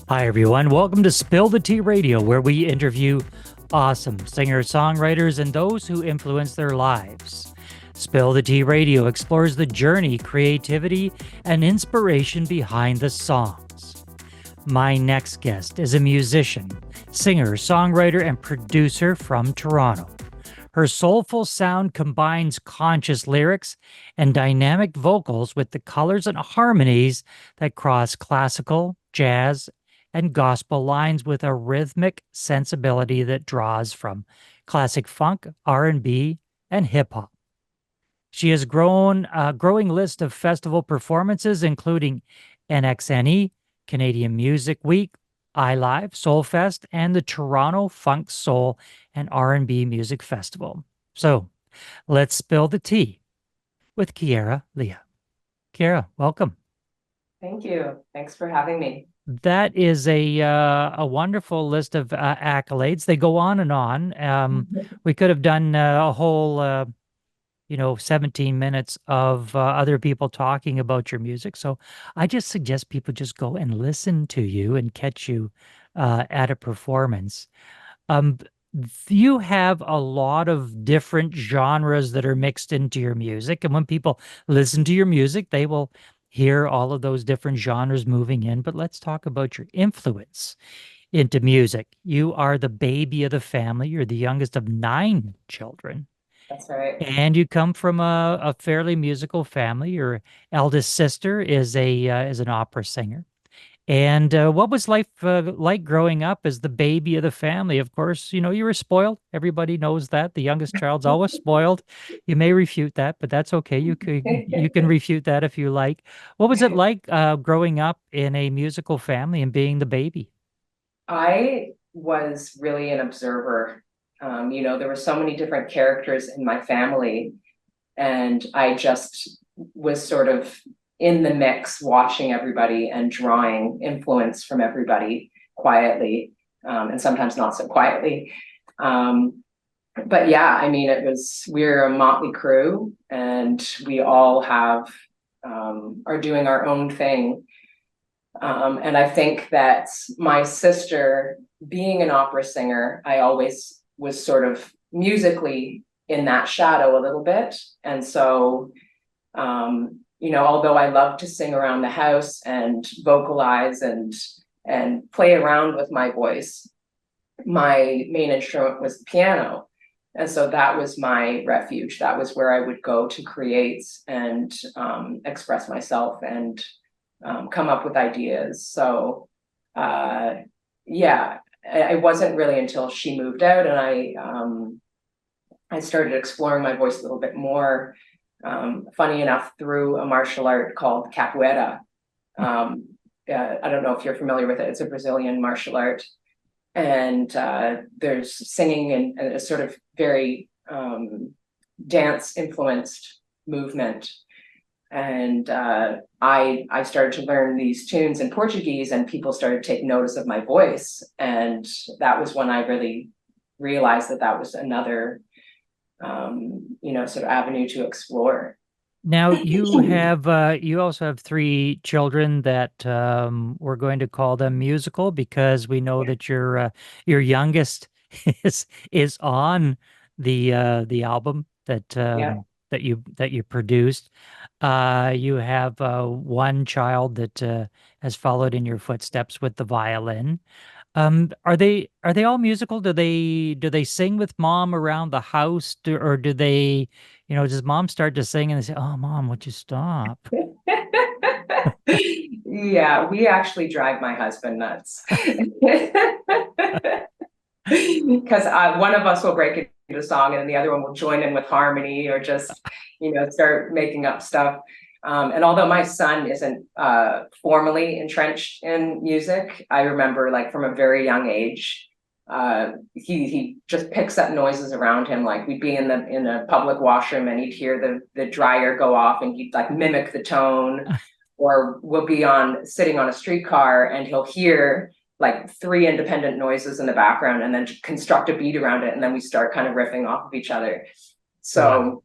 Hi, everyone. Welcome to Spill the Tea Radio, where we interview awesome singer-songwriters and those who influence their lives. Spill the Tea Radio explores the journey, creativity, and inspiration behind the songs. My next guest is a musician, singer, songwriter, and producer from Toronto. Her soulful sound combines conscious lyrics and dynamic vocals with the colors and harmonies that cross classical, jazz, and gospel lines with a rhythmic sensibility that draws from classic funk, R&B, and hip hop. She has grown a growing list of festival performances, including NXNE, Canadian Music Week, iLive, Soulfest, and the Toronto Funk, Soul, and R&B Music Festival. So let's spill the tea with Ciara Leah. Ciara, welcome. Thank you. Thanks for having me. That is a wonderful list of accolades. They go on and on. We could have done a whole 17 minutes of other people talking about your music. So I just suggest people just go and listen to you and catch you at a performance. Um, you have a lot of different genres that are mixed into your music. And when people listen to your music, they will hear all of those different genres moving in. But let's talk about your influence into music. You are the baby of the family. You're the youngest of 9 children. That's right. And you come from a fairly musical family. Your eldest sister is an opera singer. And what was life like growing up as the baby of the family? Of course, you were spoiled. Everybody knows that. The youngest child's always spoiled. You may refute that, but that's okay. You can refute that if you like. What was it like growing up in a musical family and being the baby? I was really an observer. There were so many different characters in my family, and I just was sort of in the mix, watching everybody and drawing influence from everybody quietly, and sometimes not so quietly. But yeah, I mean, we're a motley crew, and we all are doing our own thing. And I think that my sister, being an opera singer, I always was sort of musically in that shadow a little bit. And so, although I love to sing around the house and vocalize and play around with my voice, my main instrument was the piano. And so that was my refuge. That was where I would go to create and express myself and come up with ideas. So it wasn't really until she moved out and I started exploring my voice a little bit more, funny enough, through a martial art called capoeira. I don't know if you're familiar with it. It's a Brazilian martial art. And there's singing and a sort of very dance influenced movement. And I started to learn these tunes in Portuguese, and people started to take notice of my voice. And that was when I really realized that was another, sort of avenue to explore. Now you also have 3 children that we're going to call them musical because we know that your youngest is on the album that Yeah. that you produced. You have one child that has followed in your footsteps with the violin. Are they all musical? Do they sing with mom around the house, or do they, does mom start to sing and they say, "Oh, mom, would you stop?" Yeah, we actually drive my husband nuts. Because one of us will break into song and the other one will join in with harmony or just, start making up stuff. And although my son isn't formally entrenched in music, I remember like from a very young age, he just picks up noises around him. Like we'd be in a public washroom and he'd hear the dryer go off and he'd like mimic the tone, or we'll be sitting on a streetcar and he'll hear like 3 independent noises in the background and then construct a beat around it, and then we start kind of riffing off of each other. So Wow.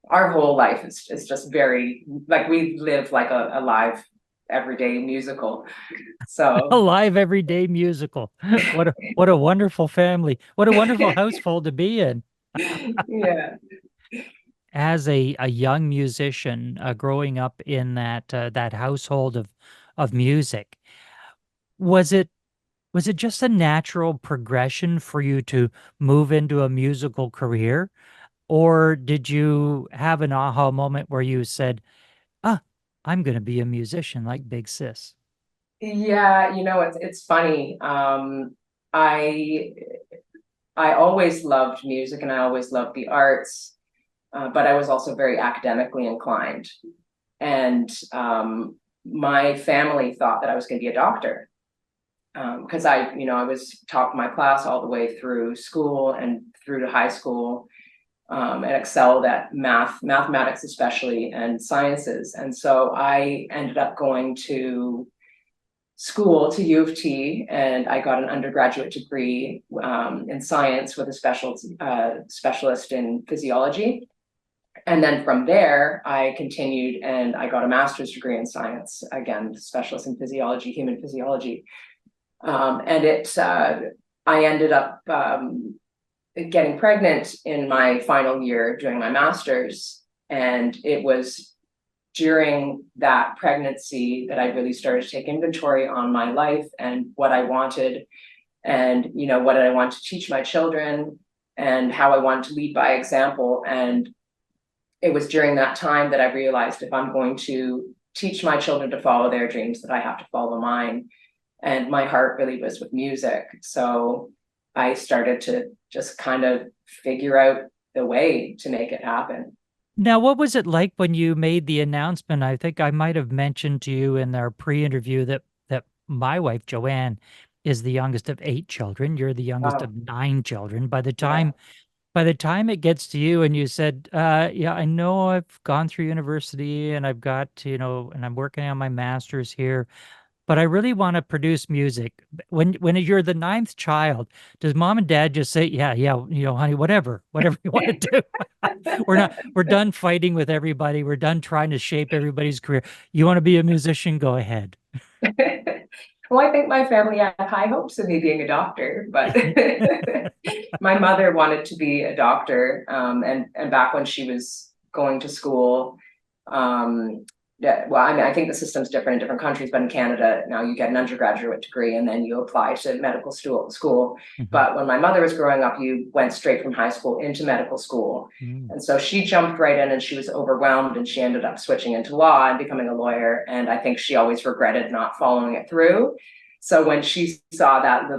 our whole life is just very like we live like a live everyday musical. A So live everyday musical. What a wonderful family. What a wonderful household to be in. yeah. As a young musician, growing up in that household of music, was it was it just a natural progression for you to move into a musical career? Or did you have an aha moment where you said, ah, I'm going to be a musician like Big Sis? Yeah, it's funny. I I always loved music and I always loved the arts, but I was also very academically inclined. And my family thought that I was going to be a doctor, because I was top of my class all the way through school and through to high school, and excelled at mathematics especially, and sciences. And so I ended up going to school to U of T, and I got an undergraduate degree in science with a specialist in physiology. And then from there, I continued and I got a master's degree in science, again, specialist in physiology, human physiology. I ended up getting pregnant in my final year doing my master's. And it was during that pregnancy that I really started to take inventory on my life and what I wanted, and what did I want to teach my children, and how I wanted to lead by example. And it was during that time that I realized, if I'm going to teach my children to follow their dreams, that I have to follow mine. And my heart really was with music. So I started to just kind of figure out the way to make it happen. Now, what was it like when you made the announcement? I think I might have mentioned to you in our pre-interview that my wife, Joanne, is the youngest of 8 children. You're the youngest Oh, of 9 children. yeah. By the time it gets to you and you said, yeah, I know I've gone through university and I've got, and I'm working on my master's here, but I really want to produce music. When you're the 9th child, does mom and dad just say, yeah, yeah, honey, whatever you want to do. We're done fighting with everybody. We're done trying to shape everybody's career. You want to be a musician? Go ahead. Well, I think my family had high hopes of me being a doctor, but my mother wanted to be a doctor. And back when she was going to school, yeah, well, I mean, I think the system's different in different countries, but in Canada now you get an undergraduate degree and then you apply to medical school. Mhm. But when my mother was growing up, you went straight from high school into medical school. Mm. And so she jumped right in and she was overwhelmed, and she ended up switching into law and becoming a lawyer. And I think she always regretted not following it through. So when she saw that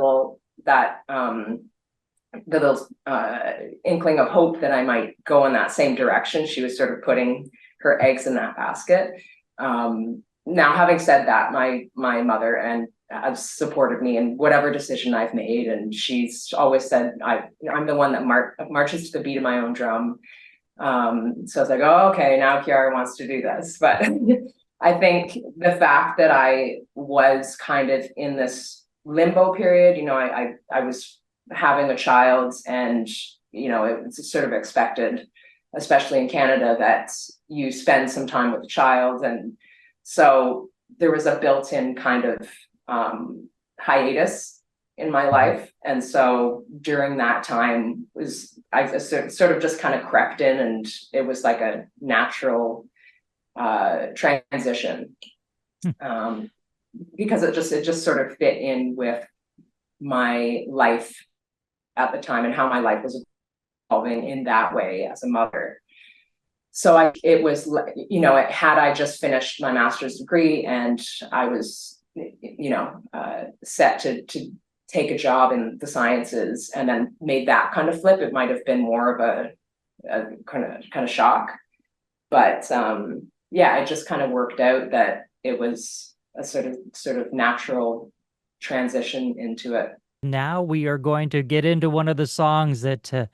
inkling of hope that I might go in that same direction, she was sort of putting her eggs in that basket. Now, having said that, my mother and has supported me in whatever decision I've made, and she's always said I'm the one that marches to the beat of my own drum. So it's like, oh, okay, now Ciara wants to do this, but I think the fact that I was kind of in this limbo period, I was having a child, and it's sort of expected, especially in Canada, that you spend some time with the child. And so there was a built-in kind of hiatus in my life. And so during that time I sort of just kind of crept in, and it was like a natural transition, because it just sort of fit in with my life at the time and how my life was evolving in that way as a mother. So it was, had I just finished my master's degree and I was, set to take a job in the sciences and then made that kind of flip, it might have been more of a kind of shock. But yeah, it just kind of worked out that it was a sort of natural transition into it. Now we are going to get into one of the songs that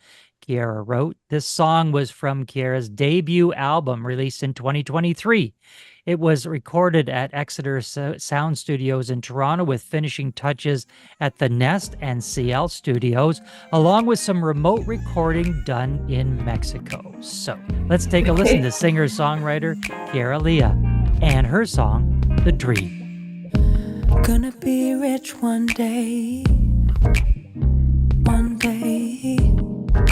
Ciara wrote. This song was from Ciara's debut album released in 2023. It was recorded at Exeter Sound Studios in Toronto with finishing touches at the Nest and CL Studios, along with some remote recording done in Mexico. So let's take a listen to singer-songwriter Ciara Leah and her song, The Dream. Gonna be rich one day. One day.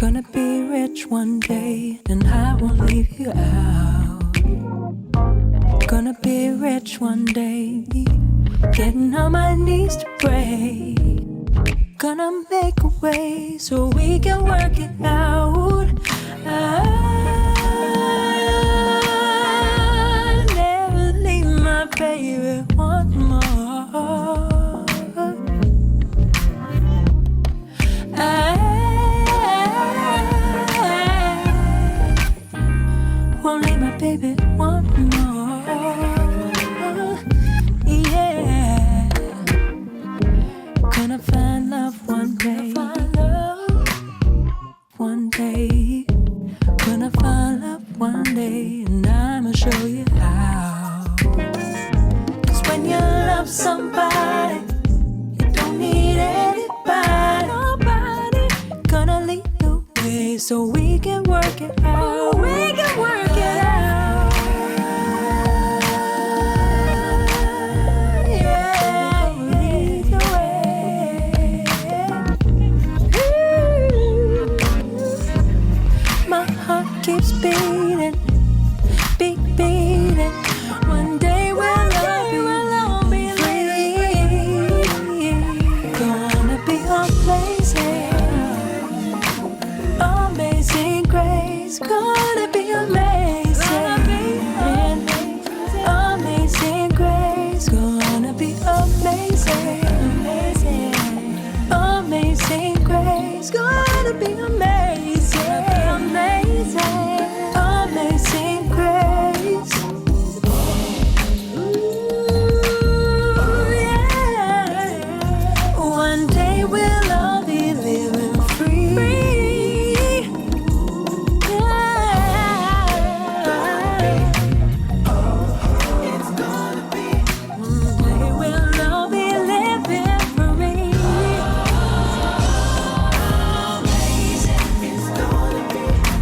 Gonna be rich one day, and I won't leave you out. Gonna be rich one day. Getting on my knees to pray. Gonna make a way so we can work it out. I never leave my baby one more. I won't leave my baby one more. Yeah. Gonna find love one day. One day. Gonna find love one day, and I'ma show you how. 'Cause when you love somebody, you don't need anybody. Nobody gonna lead the way so we can work it out. We can work it out. Yeah, lead the way. My heart keeps beating, beating. One day we'll all be free. Gonna be amazing, amazing grace. Gonna be amazing, amazing grace. Gonna be amazing, amazing grace. Gonna be amazing, amazing grace. Ooh, yeah. One day we'll all be living free. Yeah. One day we'll all be living free.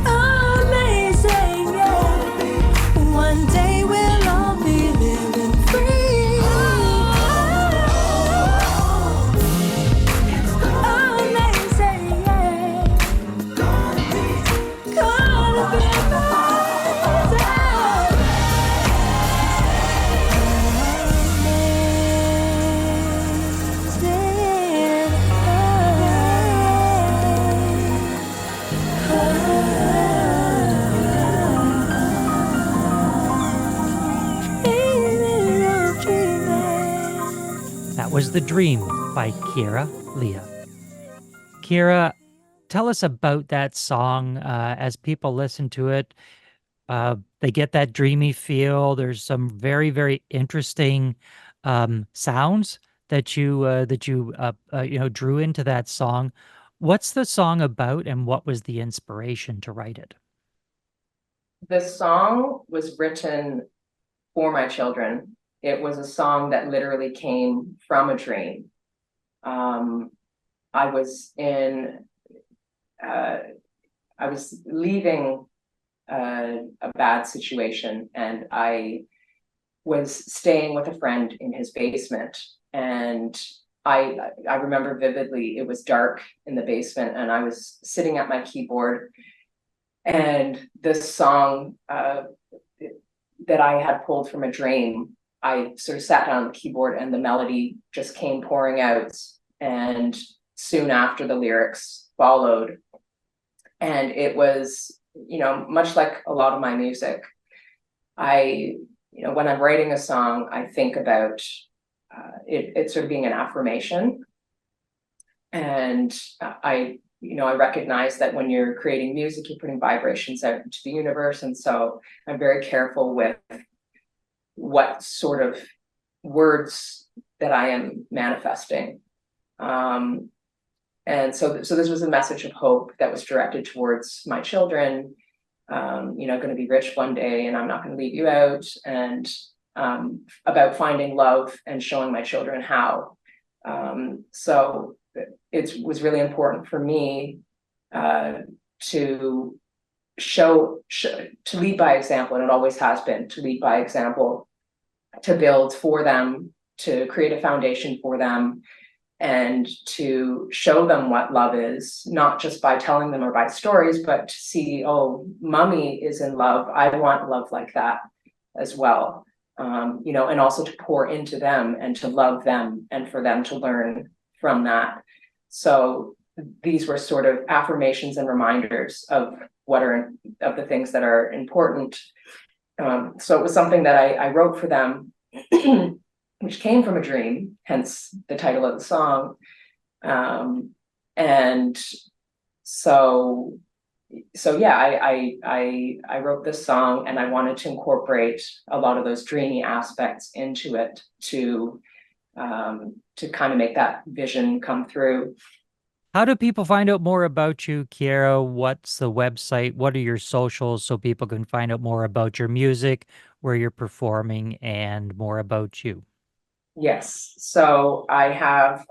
Amazing, yeah. One day we'll all be living free. Amazing, yeah. Gonna be That was The Dream by Ciara Leah. Ciara, tell us about that song. As people listen to it, they get that dreamy feel. There's some very, very interesting sounds that you drew into that song. What's the song about, and what was the inspiration to write it? The song was written for my children. It was a song that literally came from a dream. I was leaving a bad situation, and I was staying with a friend in his basement, and I remember vividly, it was dark in the basement, and I was sitting at my keyboard, and this song that I had pulled from a dream, I sort of sat down on the keyboard, and the melody just came pouring out, and soon after the lyrics followed. And it was, much like a lot of my music, when I'm writing a song, I think about it sort of being an affirmation. And I recognize that when you're creating music, you're putting vibrations out into the universe. And so I'm very careful with what sort of words that I am manifesting. And so this was a message of hope that was directed towards my children, going to be rich one day, and I'm not going to leave you out, and about finding love and showing my children how. So it was really important for me to lead by example, and it always has been, to lead by example, to build for them, to create a foundation for them, and to show them what love is, not just by telling them or by stories, but to see, oh, mommy is in love. I want love like that as well. You know, and also to pour into them and to love them and for them to learn from that. So these were sort of affirmations and reminders of what are of the things that are important. So it was something that I wrote for them, which came from a dream, hence the title of the song. And so yeah, I wrote this song, and I wanted to incorporate a lot of those dreamy aspects into it to kind of make that vision come through. How do people find out more about you, Ciara? What's the website? What are your socials so people can find out more about your music, where you're performing, and more about you? Yes, so I have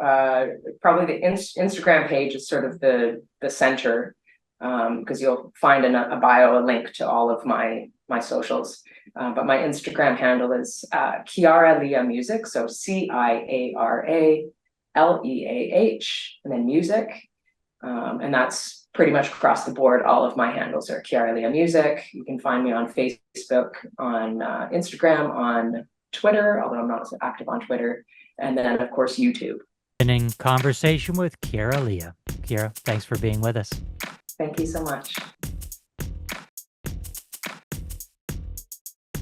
probably the Instagram page is sort of the center, because you'll find in a bio a link to all of my socials. But my Instagram handle is Ciara Leah Music, so CIARA LEAH, and then music. And that's pretty much across the board. All of my handles are Ciara Leah Music. You can find me on Facebook, on Instagram, on Twitter, although I'm not so active on Twitter, and then of course YouTube. In conversation with Ciara Leah. Ciara, thanks for being with us. Thank you so much.